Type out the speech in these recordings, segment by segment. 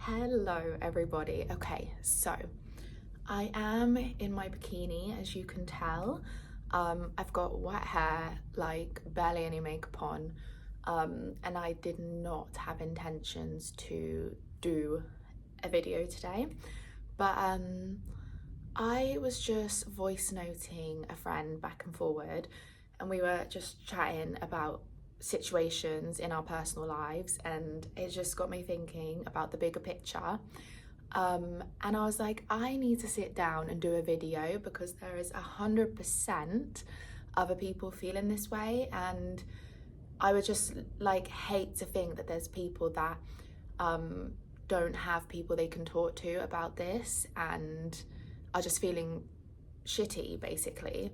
Hello everybody. Okay, so I am in my bikini, as you can tell. I've got wet hair, like barely any makeup on, and I did not have intentions to do a video today, but I was just voice noting a friend back and forward, and we were just chatting about situations in our personal lives, and it just got me thinking about the bigger picture. And I was like, I need to sit down and do a video because there is 100% other people feeling this way, and I would just like hate to think that there's people that don't have people they can talk to about this and are just feeling shitty basically.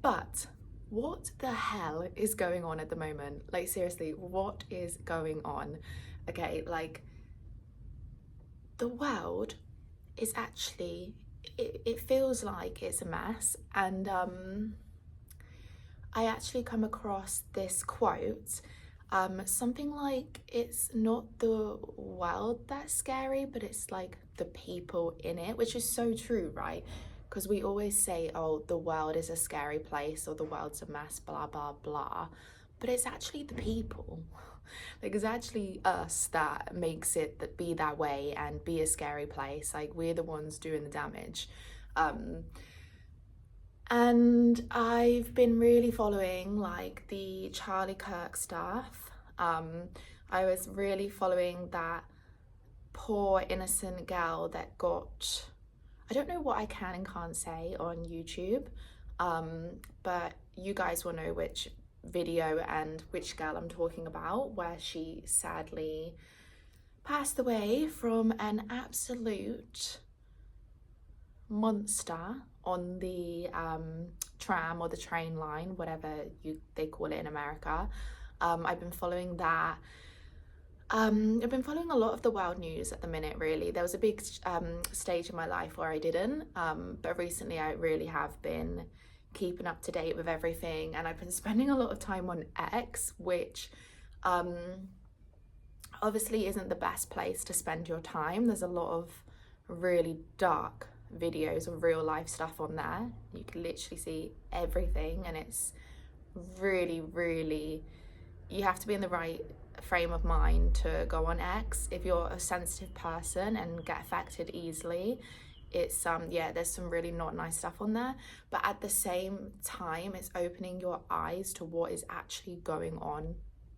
But what the hell is going on at the moment? Like, seriously, what is going on? Okay, like, the world is actually, it feels like it's a mess. And I actually come across this quote, something like, it's not the world that's scary, but it's like the people in it, which is so true, right? Because we always say, oh, the world is a scary place or the world's a mess, blah, blah, blah. But it's actually the people. Like, it's actually us that makes it be that way and be a scary place. Like, we're the ones doing the damage. And I've been really following like the Charlie Kirk stuff. I was really following that poor innocent girl that got, I don't know what I can and can't say on YouTube, but you guys will know which video and which girl I'm talking about, where she sadly passed away from an absolute monster on the tram or the train line, whatever they call it in America. I've been following that. I've been following a lot of the world news at the minute, really. There was a big stage in my life where I didn't, but recently I really have been keeping up to date with everything, and I've been spending a lot of time on X, which obviously isn't the best place to spend your time. There's a lot of really dark videos of real life stuff on there. You can literally see everything, and it's really, you have to be in the right frame of mind to go on X. If you're a sensitive person and get affected easily, it's yeah, there's some really not nice stuff on there, but at the same time it's opening your eyes to what is actually going on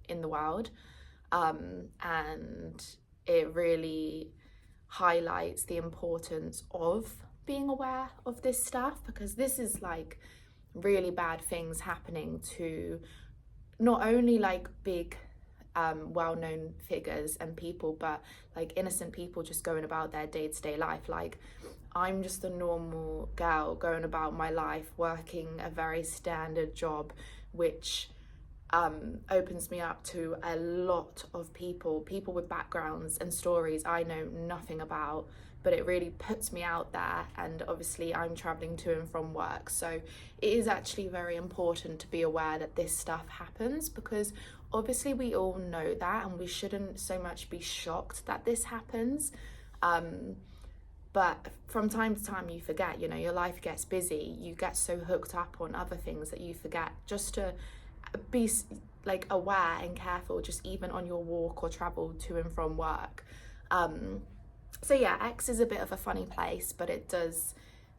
in the world, and it really highlights the importance of being aware of this stuff, because this is like really bad things happening to not only like big well-known figures and people, but like innocent people just going about their day-to-day life. Like, I'm just a normal girl going about my life, working a very standard job, which opens me up to a lot of people with backgrounds and stories I know nothing about, but it really puts me out there. And obviously I'm traveling to and from work, so it is actually very important to be aware that this stuff happens, because obviously we all know that, and we shouldn't so much be shocked that this happens, but from time to time you forget, you know, your life gets busy, you get so hooked up on other things that you forget just to be like aware and careful, just even on your walk or travel to and from work. So yeah, X is a bit of a funny place, but it does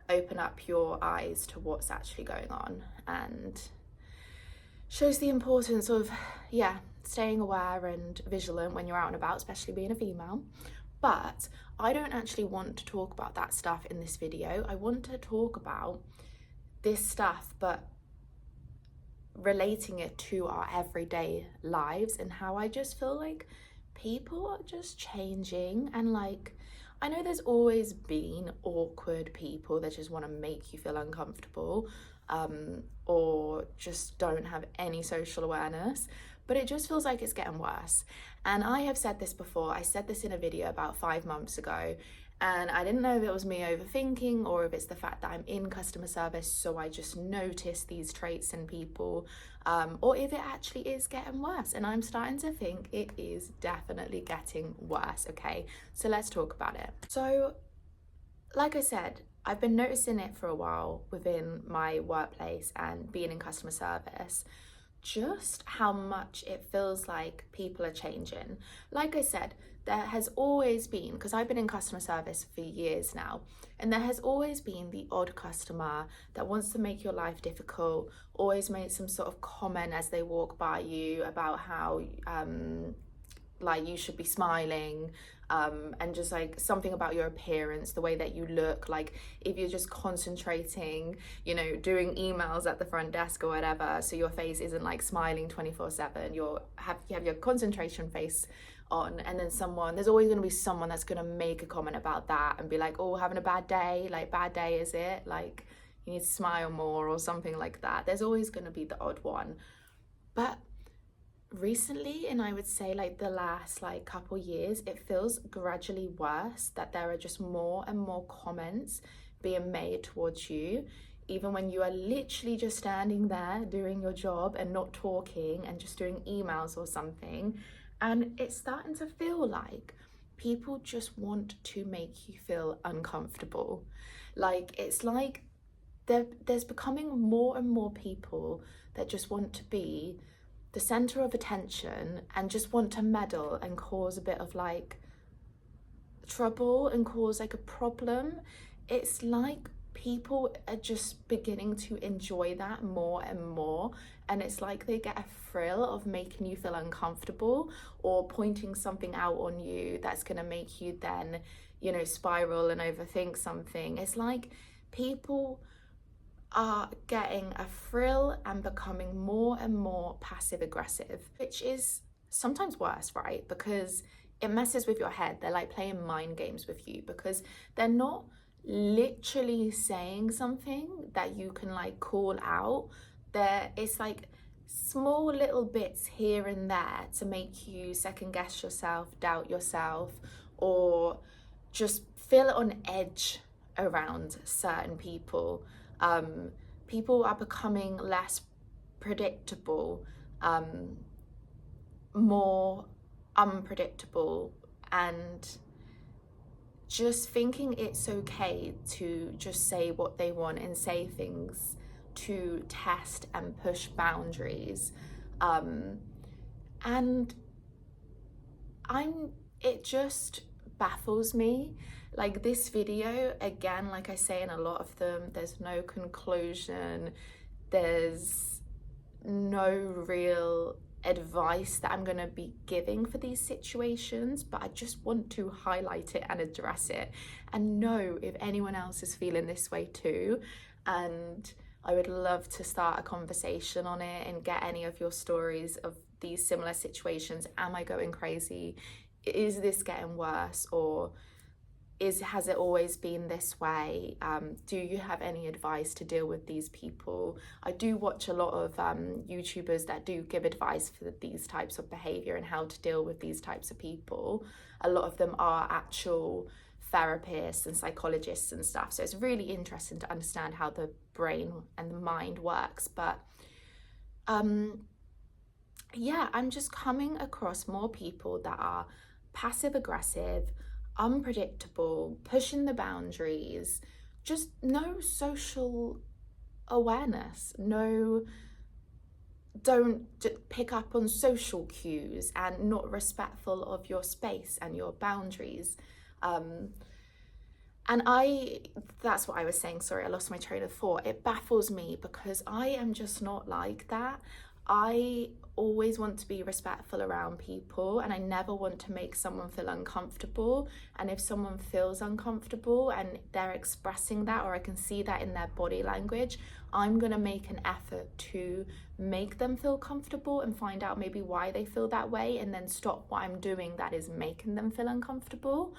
open up your eyes to what's actually going on, and shows the importance of, yeah, staying aware and vigilant when you're out and about, especially being a female. But I don't actually want to talk about that stuff in this video. I want to talk about this stuff, but relating it to our everyday lives, and how I just feel like people are just changing. And like, I know there's always been awkward people that just want to make you feel uncomfortable, or just don't have any social awareness, but it just feels like it's getting worse. And I have said this before. I said this in a video about 5 months ago, and I didn't know if it was me overthinking or if it's the fact that I'm in customer service, so I just notice these traits in people, or if it actually is getting worse. And I'm starting to think it is definitely getting worse. Okay, so let's talk about it. So, like I said, I've been noticing it for a while within my workplace and being in customer service, just how much it feels like people are changing. Like I said, there has always been, because I've been in customer service for years now, and there has always been the odd customer that wants to make your life difficult, always make some sort of comment as they walk by you about how like you should be smiling, and just like something about your appearance, the way that you look, like if you're just concentrating, you know, doing emails at the front desk or whatever, so your face isn't like smiling 24/7, you have your concentration face on, and then there's always going to be someone that's going to make a comment about that and be like, oh, having a bad day, like bad day is it, like you need to smile more or something like that. There's always going to be the odd one. But recently, and I would say like the last like couple years, it feels gradually worse, that there are just more and more comments being made towards you, even when you are literally just standing there doing your job and not talking and just doing emails or something. And it's starting to feel like people just want to make you feel uncomfortable. Like it's like there's becoming more and more people that just want to be the center of attention and just want to meddle and cause a bit of like trouble and cause like a problem. It's like people are just beginning to enjoy that more and more, and it's like they get a thrill of making you feel uncomfortable or pointing something out on you that's going to make you then, you know, spiral and overthink something. It's like people are getting a thrill and becoming more and more passive aggressive, which is sometimes worse, right? Because it messes with your head. They're like playing mind games with you, because they're not literally saying something that you can like call out. It's like small little bits here and there to make you second guess yourself, doubt yourself, or just feel on edge around certain people. People are becoming less predictable, more unpredictable, and just thinking it's okay to just say what they want and say things to test and push boundaries. And it just baffles me. Like this video, again, like I say in a lot of them, there's no conclusion, there's no real advice that I'm going to be giving for these situations, but I just want to highlight it and address it and know if anyone else is feeling this way too. And I would love to start a conversation on it and get any of your stories of these similar situations. Am I going crazy? Is this getting worse, or has it always been this way? Do you have any advice to deal with these people? I do watch a lot of YouTubers that do give advice for these types of behavior and how to deal with these types of people. A lot of them are actual therapists and psychologists and stuff. So it's really interesting to understand how the brain and the mind works. But yeah, I'm just coming across more people that are passive aggressive, unpredictable, pushing the boundaries, just no social awareness, don't pick up on social cues, and not respectful of your space and your boundaries. And that's what I was saying, sorry, I lost my train of thought. It baffles me because I am just not like that. I always want to be respectful around people, and I never want to make someone feel uncomfortable. And if someone feels uncomfortable and they're expressing that, or I can see that in their body language, I'm gonna make an effort to make them feel comfortable and find out maybe why they feel that way, and then stop what I'm doing that is making them feel uncomfortable.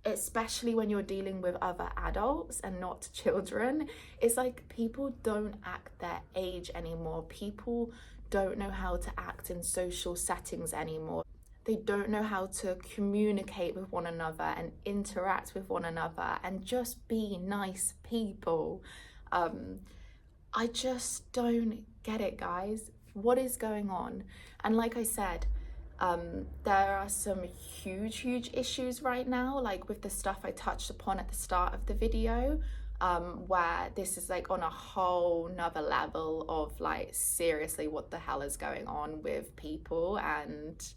Especially when you're dealing with other adults and not children. It's like people don't act their age anymore. People don't know how to act in social settings anymore. They don't know how to communicate with one another and interact with one another and just be nice people. I just don't get it, guys. What is going on? And like I said, there are some huge issues right now, like with the stuff I touched upon at the start of the video, where this is like on a whole nother level of like, seriously, what the hell is going on with people and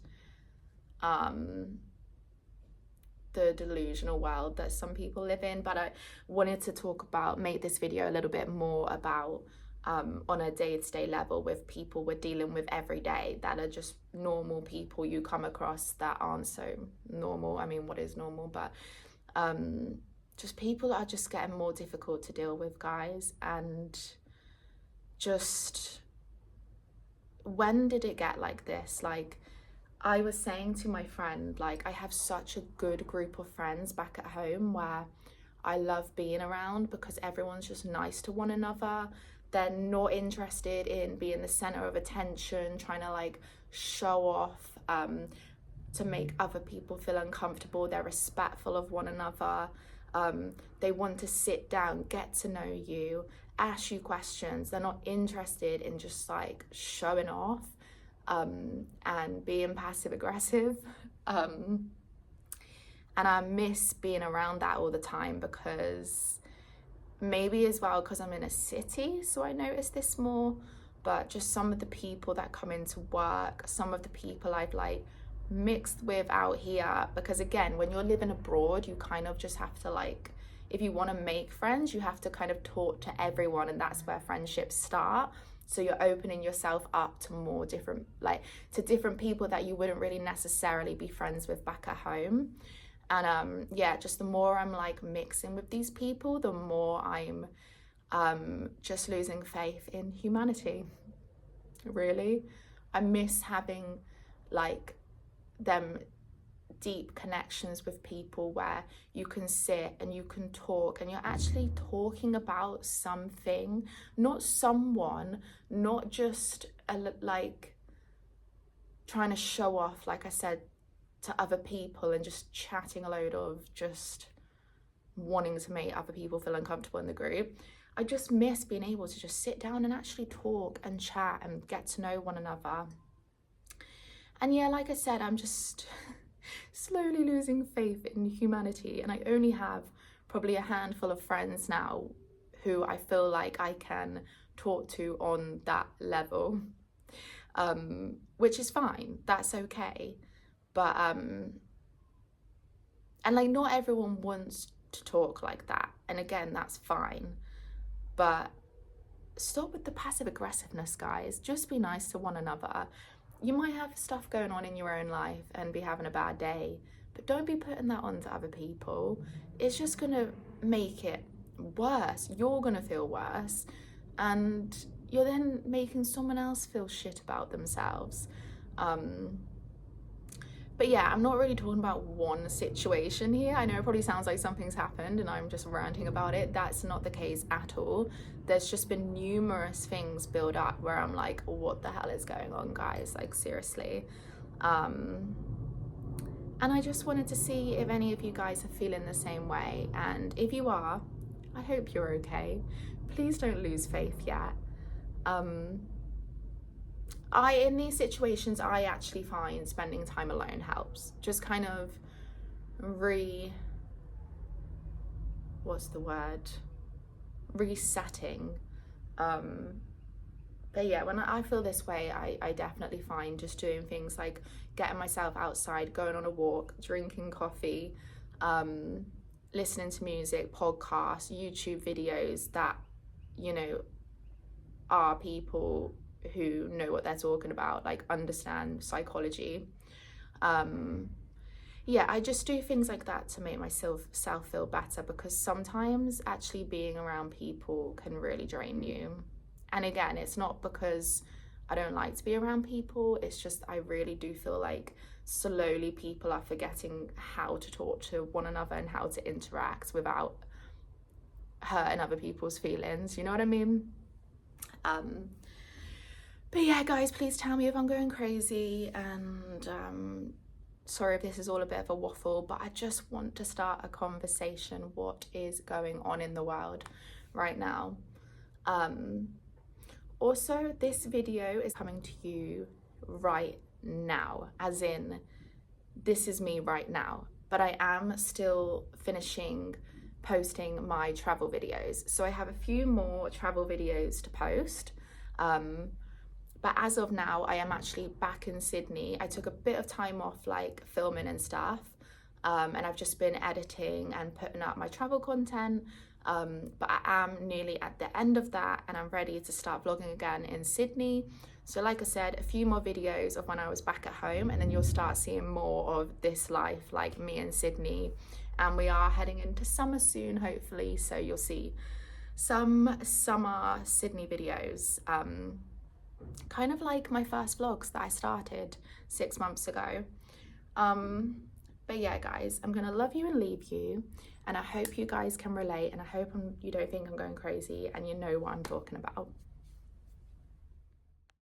the delusional world that some people live in. But I wanted to make this video a little bit more about on a day-to-day level with people we're dealing with every day that are just normal people you come across that aren't so normal. I mean, what is normal? But just people that are just getting more difficult to deal with, guys. And just, when did it get like this? Like, I was saying to my friend, like, I have such a good group of friends back at home where I love being around because everyone's just nice to one another. They're not interested in being the center of attention, trying to like show off to make other people feel uncomfortable. They're respectful of one another. They want to sit down, get to know you, ask you questions. They're not interested in just like showing off and being passive aggressive. And I miss being around that all the time, because maybe as well because I'm in a city, so I notice this more, but just some of the people that come into work, some of the people I've like mixed with out here, because again, when you're living abroad, you kind of just have to like, if you want to make friends, you have to kind of talk to everyone, and that's where friendships start. So you're opening yourself up to more different, like to different people that you wouldn't really necessarily be friends with back at home. And yeah, just the more I'm like mixing with these people, the more I'm just losing faith in humanity. Really, I miss having like them deep connections with people where you can sit and you can talk and you're actually talking about something, not someone, not just like trying to show off, like I said, to other people and just chatting a load of just wanting to make other people feel uncomfortable in the group. I just miss being able to just sit down and actually talk and chat and get to know one another. And yeah, like I said, I'm just slowly losing faith in humanity, and I only have probably a handful of friends now who I feel like I can talk to on that level, which is fine, that's okay. But and like, not everyone wants to talk like that, and again, that's fine, but stop with the passive aggressiveness, guys. Just be nice to one another. You might have stuff going on in your own life and be having a bad day, but don't be putting that on to other people. It's just gonna make it worse. You're gonna feel worse, and you're then making someone else feel shit about themselves. But yeah, I'm not really talking about one situation here. I know it probably sounds like something's happened and I'm just ranting about it. That's not the case at all. There's just been numerous things build up where I'm like, what the hell is going on, guys? Like, seriously. And I just wanted to see if any of you guys are feeling the same way. And if you are, I hope you're okay. Please don't lose faith yet. In these situations, I actually find spending time alone helps. Just kind of resetting. But yeah, when I feel this way, I definitely find just doing things like getting myself outside, going on a walk, drinking coffee, listening to music, podcasts, YouTube videos that, you know, are people who know what they're talking about, like understand psychology. Yeah, I just do things like that to make myself feel better, because sometimes actually being around people can really drain you. And again, it's not because I don't like to be around people, it's just I really do feel like slowly people are forgetting how to talk to one another and how to interact without hurting other people's feelings, you know what I mean? But yeah, guys, please tell me if I'm going crazy, and sorry if this is all a bit of a waffle, but I just want to start a conversation. What is going on in the world right now? Also, this video is coming to you right now, as in this is me right now, but I am still finishing posting my travel videos. So I have a few more travel videos to post. But as of now, I am actually back in Sydney. I took a bit of time off, like filming and stuff, and I've just been editing and putting up my travel content. But I am nearly at the end of that, and I'm ready to start vlogging again in Sydney. So like I said, a few more videos of when I was back at home, and then you'll start seeing more of this life, like me in Sydney. And we are heading into summer soon, hopefully, so you'll see some summer Sydney videos. Kind of like my first vlogs that I started 6 months ago. But yeah, guys, I'm gonna love you and leave you, and I hope you guys can relate, and I hope you don't think I'm going crazy and you know what I'm talking about.